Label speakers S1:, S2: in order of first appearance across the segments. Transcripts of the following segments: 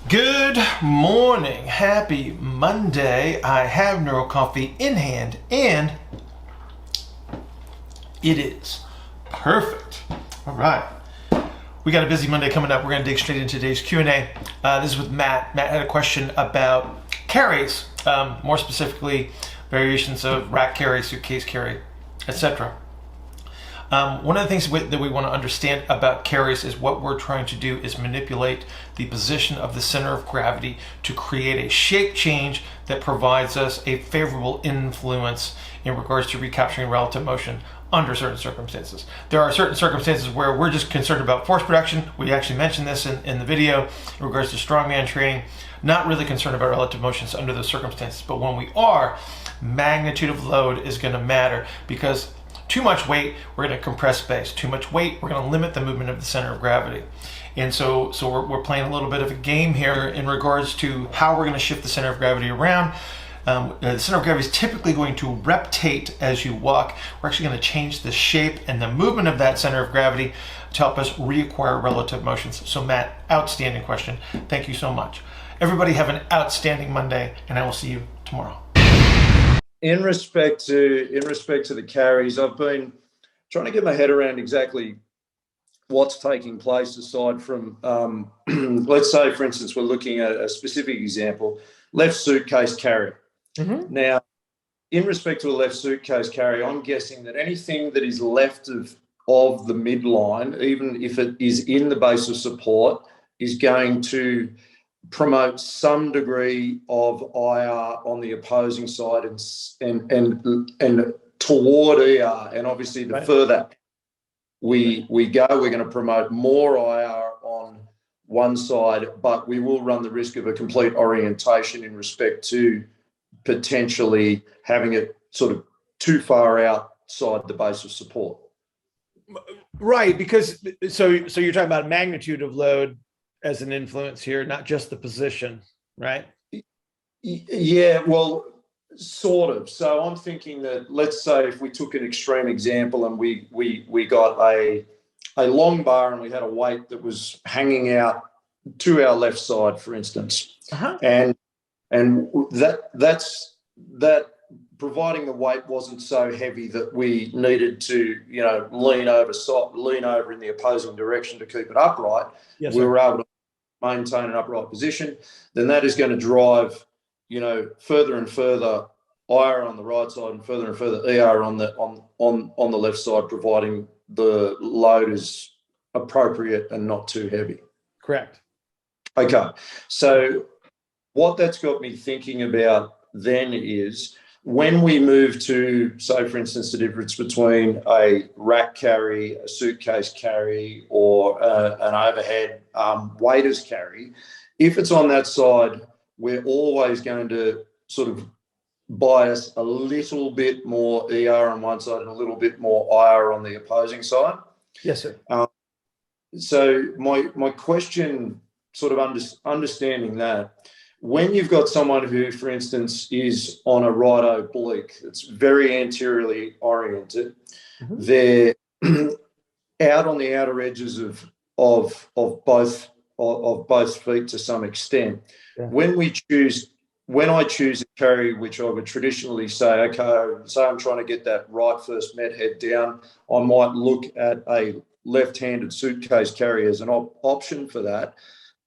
S1: Good morning. Happy Monday. I have Neuro Coffee in hand and it is perfect. All right. We got a busy Monday coming up. We're going to dig straight into today's Q&A. This is with Matt. Matt had a question about carries, more specifically variations of rack carry, suitcase carry, etc. One of the things that we want to understand about carries is what we're trying to do is manipulate the position of the center of gravity to create a shape change that provides us a favorable influence in regards to recapturing relative motion under certain circumstances. There are certain circumstances where we're just concerned about force production. We actually mentioned this in the video in regards to strongman training. Not really concerned about relative motions under those circumstances, but when we are, magnitude of load is going to matter because too much weight, we're going to compress space. Too much weight, we're going to limit the movement of the center of gravity. And so we're playing a little bit of a game here in regards to how we're going to shift the center of gravity around. The center of gravity is typically going to rotate as you walk. We're actually going to change the shape and the movement of that center of gravity to help us reacquire relative motions. So Matt, outstanding question. Thank you so much. Everybody have an outstanding Monday, and I will see you tomorrow.
S2: In respect to the carries, I've been trying to get my head around exactly what's taking place aside from, let's say, for instance, we're looking at a specific example, left suitcase carry. Mm-hmm. Now, in respect to a left suitcase carry, I'm guessing that anything that is left of the midline, even if it is in the base of support, is going to promote some degree of IR on the opposing side and toward ER. And obviously the further we go, we're going to promote more IR on one side, but we will run the risk of a complete orientation in respect to potentially having it sort of too far outside the base of support.
S1: Right, because so you're talking about magnitude of load as an influence here, not just the position, right?
S2: Yeah, well, sort of. So I'm thinking that, let's say if we took an extreme example and we got a long bar and we had a weight that was hanging out to our left side, for instance, and that providing the weight wasn't so heavy that we needed to, lean over in the opposing direction to keep it upright. Yes, we were able to maintain an upright position. Then that is going to drive, further and further IR on the right side and further ER on the left side, providing the load is appropriate and not too heavy.
S1: Correct.
S2: Okay. So what that's got me thinking about then is when we move to, say, for instance, the difference between a rack carry, a suitcase carry, or an overhead waiters carry, if it's on that side, we're always going to sort of bias a little bit more ER on one side and a little bit more IR on the opposing side.
S1: Yes, sir.
S2: So my question, sort of understanding that, when you've got someone who, for instance, is on a right oblique, it's very anteriorly oriented, they're out on the outer edges of both feet to some extent. Yeah. When I choose a carry, which I would traditionally say, okay, say I'm trying to get that right first med head down, I might look at a left-handed suitcase carry as an option for that.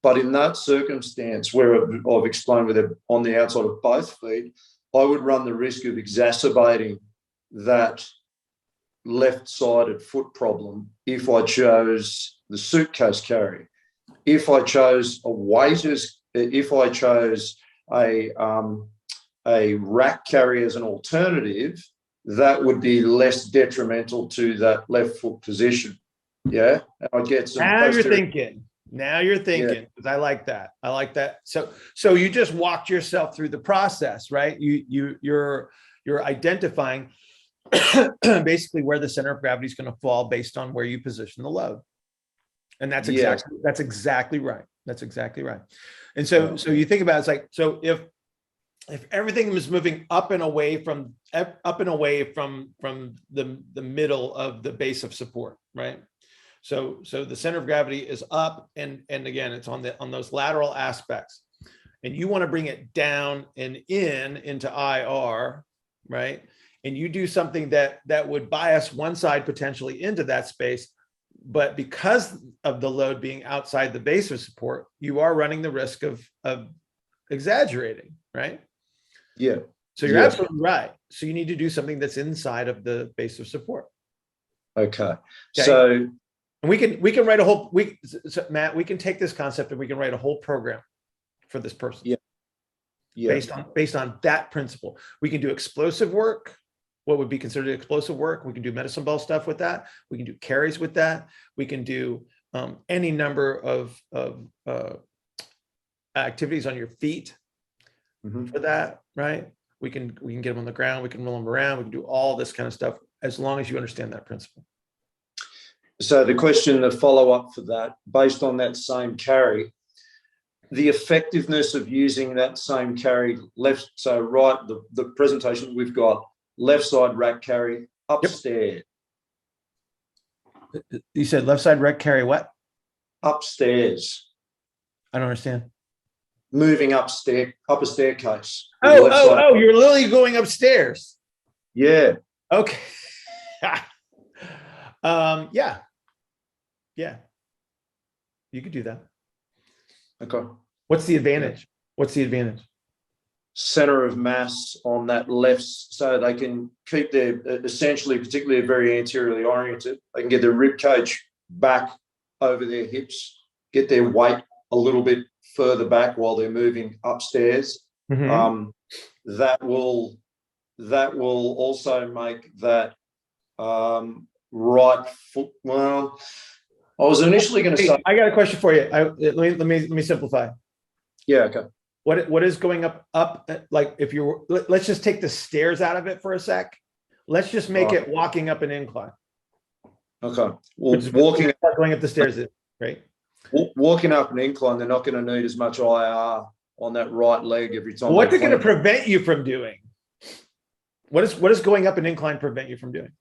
S2: But in that circumstance where I've explained with it on the outside of both feet, I would run the risk of exacerbating that left-sided foot problem if I chose the suitcase carry. If I chose a rack carry as an alternative, that would be less detrimental to that left foot position. Yeah, and I'd get some.
S1: Now you're thinking. Because I like that. So you just walked yourself through the process, right? You're identifying basically where the center of gravity is going to fall based on where you position the load. And that's exactly right. And so you think about it, it's like, so if everything was moving up and away from the middle of the base of support, right? So the center of gravity is up, and again, it's on those lateral aspects, and you want to bring it down and into IR, right? And you do something that would bias one side potentially into that space, but because of the load being outside the base of support, you are running the risk of exaggerating, right?
S2: Yeah.
S1: So you're absolutely right. So you need to do something that's inside of the base of support.
S2: Okay. So,
S1: and we can write a whole Matt, we can take this concept and we can write a whole program for this person.
S2: Yeah. Yeah.
S1: Based on that principle. We can do explosive work, what would be considered explosive work. We can do medicine ball stuff with that. We can do carries with that. We can do any number of activities on your feet for that, right? We can get them on the ground. We can roll them around. We can do all this kind of stuff as long as you understand that principle.
S2: So the follow-up for that, based on that same carry, the effectiveness of using that same carry left, so right, the presentation we've got, left side rack carry upstairs.
S1: You said left side rack carry what?
S2: Upstairs.
S1: I don't understand.
S2: Moving up a staircase.
S1: Oh, you're literally going upstairs.
S2: Yeah.
S1: Okay. Yeah. You could do that.
S2: Okay.
S1: What's the advantage?
S2: Center of mass on that left, so they can keep their, essentially, particularly very anteriorly oriented, they can get their rib cage back over their hips, get their weight a little bit further back while they're moving upstairs. That will also make that right foot. Well, I was initially going to say,
S1: I got a question for you. Let me simplify.
S2: Yeah. Okay.
S1: What is going up? Like if let's just take the stairs out of it for a sec. Let's just make it walking up an incline.
S2: Okay. Well,
S1: going up the stairs, right?
S2: Walking up an incline, they're not going to need as much IR on that right leg every time.
S1: What's it going to prevent you from doing? What is going up an incline prevent you from doing?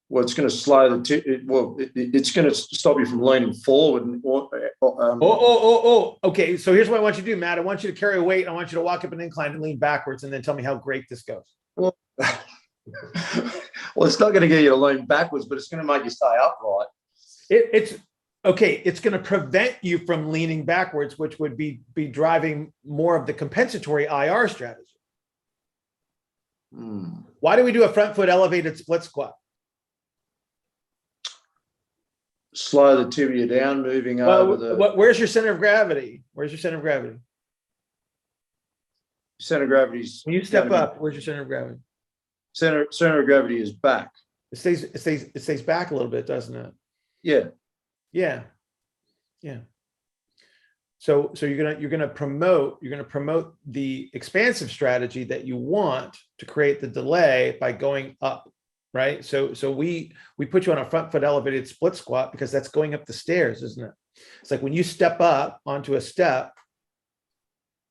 S2: Well, it's going to slow it's going to stop you from leaning forward.
S1: Okay. So here's what I want you to do, Matt. I want you to carry a weight. I want you to walk up an incline and lean backwards, and then tell me how great this goes.
S2: Well, it's not going to get you to lean backwards, but it's going to make you stay upright.
S1: It's okay. It's going to prevent you from leaning backwards, which would be driving more of the compensatory IR strategy. Why do we do a front foot elevated split squat?
S2: Slow the tibia down, moving over the.
S1: Where's your center of gravity? Center of gravity is. When you step up, where's your center of gravity?
S2: Center of gravity is back.
S1: It stays back a little bit, doesn't it?
S2: Yeah.
S1: So you're gonna promote the expansive strategy that you want to create the delay by going up. Right. So we put you on a front foot elevated split squat because that's going up the stairs, isn't it? It's like when you step up onto a step,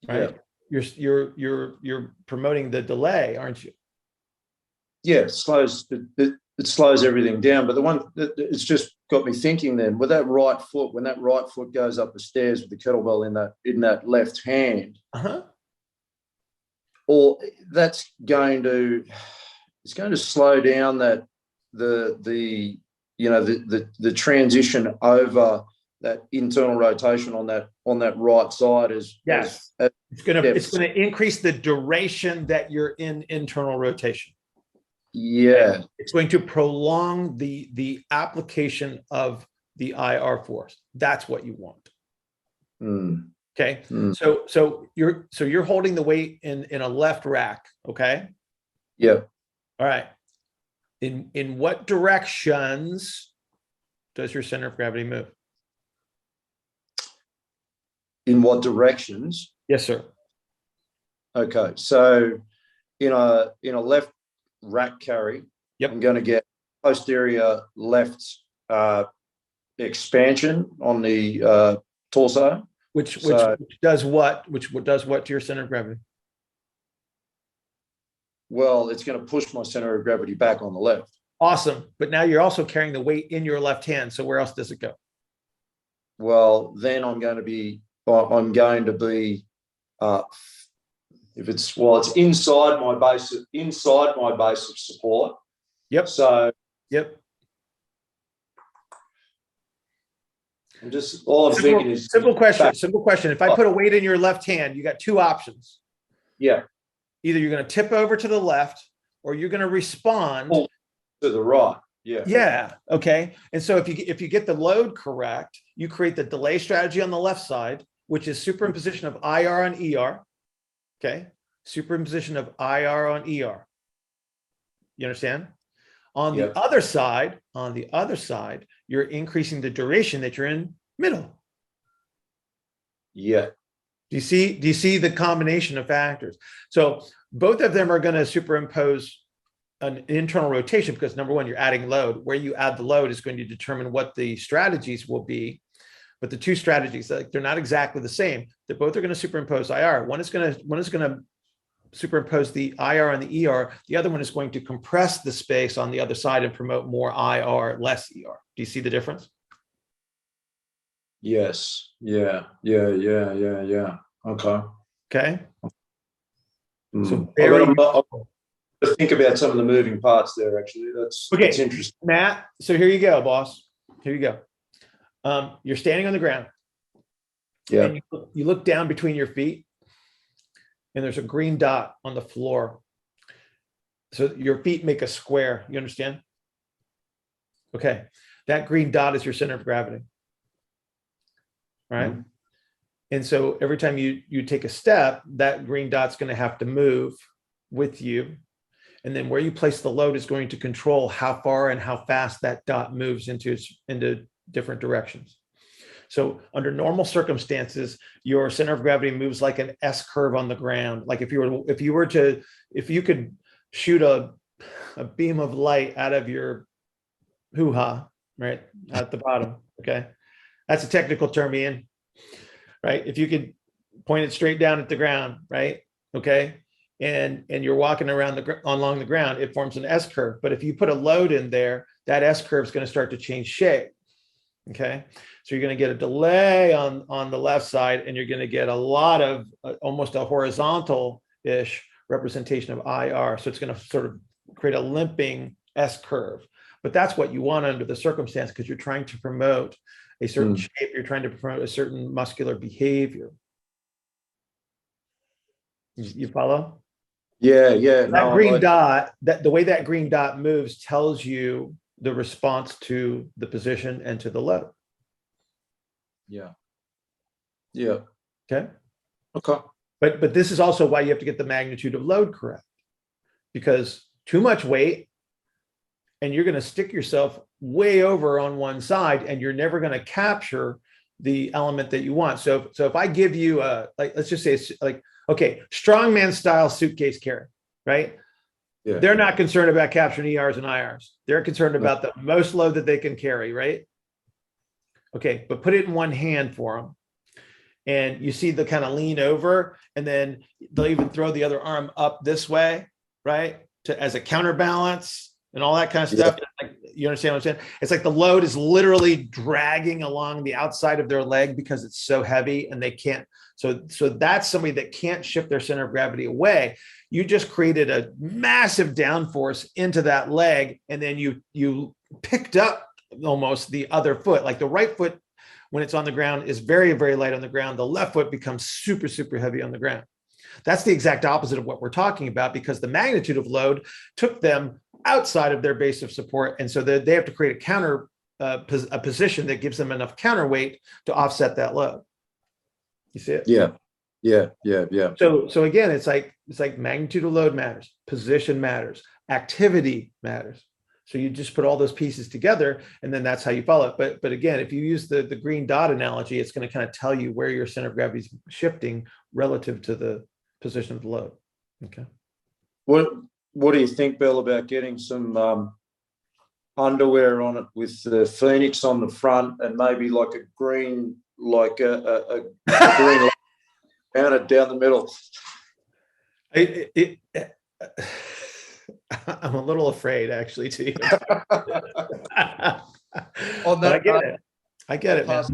S1: right? Yeah. You're promoting the delay, aren't you?
S2: Yeah, it slows everything down. But the one it's just got me thinking then, with that right foot, when that right foot goes up the stairs with the kettlebell in that left hand, or that's going to. It's going to slow down that the transition over that internal rotation on that right side it's going to increase
S1: the duration that you're in internal rotation.
S2: Yeah,
S1: it's going to prolong the application of the IR force. That's what you want. Okay, so you're holding the weight in a left rack. Okay.
S2: Yeah.
S1: All right. In what directions does your center of gravity move?
S2: In what directions?
S1: Yes, sir.
S2: Okay. So in a left rack carry, I'm going to get posterior left expansion on the torso.
S1: Which does what? Which does what to your center of gravity?
S2: Well, it's going to push my center of gravity back on the left.
S1: Awesome. But now you're also carrying the weight in your left hand. So where else does it go?
S2: Well, then I'm going to be if it's inside my base of support.
S1: Yep.
S2: So
S1: yep.
S2: I'm just all I'm thinking is
S1: simple question. If I put a weight in your left hand, you got two options.
S2: Yeah.
S1: Either you're going to tip over to the left or you're going to respond
S2: to the right. Yeah.
S1: Yeah. Okay. And so if you get the load correct, you create the delay strategy on the left side, which is superimposition of IR on ER. Okay. Superimposition of IR on ER. You understand? On the other side, you're increasing the duration that you're in middle.
S2: Yeah.
S1: Do you see the combination of factors? So both of them are going to superimpose an internal rotation because number one, you're adding load. Where you add the load is going to determine what the strategies will be. But the two strategies, they're not exactly the same. They both are going to superimpose IR. One is going to superimpose the IR on the ER. The other one is going to compress the space on the other side and promote more IR, less ER. Do you see the difference?
S2: Yes. Yeah. Okay.
S1: So
S2: think about some of the moving parts there. Actually, that's interesting,
S1: Matt. So here you go, boss. Here you go. You're standing on the ground.
S2: Yeah.
S1: And you look down between your feet, and there's a green dot on the floor. So your feet make a square. You understand? Okay. That green dot is your center of gravity. All right. Mm-hmm. And so every time you take a step, that green dot's going to have to move with you. And then where you place the load is going to control how far and how fast that dot moves into different directions. So under normal circumstances, your center of gravity moves like an S curve on the ground. Like if you could shoot a beam of light out of your hoo-ha, right, at the bottom. Okay. That's a technical term, Ian, right? If you could point it straight down at the ground, right? Okay. And you're walking around along the ground, it forms an S curve. But if you put a load in there, that S curve is going to start to change shape. Okay. So you're going to get a delay on the left side, and you're going to get a lot of almost a horizontal-ish representation of IR. So it's going to sort of create a limping S curve. But that's what you want under the circumstance, because you're trying to promote a certain shape. You're trying to promote a certain muscular behavior. You follow?
S2: Yeah.
S1: That green dot, the way that green dot moves tells you the response to the position and to the load.
S2: Yeah.
S1: Okay.
S2: Okay.
S1: But this is also why you have to get the magnitude of load correct, because too much weight and you're going to stick yourself way over on one side, and you're never going to capture the element that you want. So if I give you let's just say it's like, okay, strongman style suitcase carry, right? Yeah. They're not concerned about capturing ERs and IRs. They're concerned about the most load that they can carry, right? Okay, but put it in one hand for them. And you see the kind of lean over, and then they'll even throw the other arm up this way, right? As a counterbalance and all that kind of stuff. Yeah. Like, you understand what I'm saying? It's like the load is literally dragging along the outside of their leg because it's so heavy, and they can't. So that's somebody that can't shift their center of gravity away. You just created a massive downforce into that leg, and then you picked up almost the other foot. Like the right foot, when it's on the ground, is very, very light on the ground. The left foot becomes super, super heavy on the ground. That's the exact opposite of what we're talking about, because the magnitude of load took them outside of their base of support. And so they have to create a position that gives them enough counterweight to offset that load. You see it?
S2: Yeah.
S1: So again, it's like magnitude of load matters, position matters, activity matters. So you just put all those pieces together, and then that's how you follow it. But again, if you use the green dot analogy, it's going to kind of tell you where your center of gravity is shifting relative to the position of the load. Okay.
S2: What do you think, Bill, about getting some underwear on it with the Phoenix on the front, and maybe like a green, like a green mounted down the middle?
S1: I'm a little afraid, actually, to even.
S2: On
S1: But I
S2: that
S1: get
S2: note,
S1: it. I get
S2: I'll
S1: it, man.
S2: pass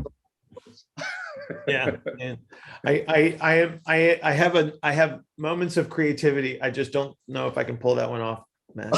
S1: Yeah, man. I have moments of creativity. I just don't know if I can pull that one off, man.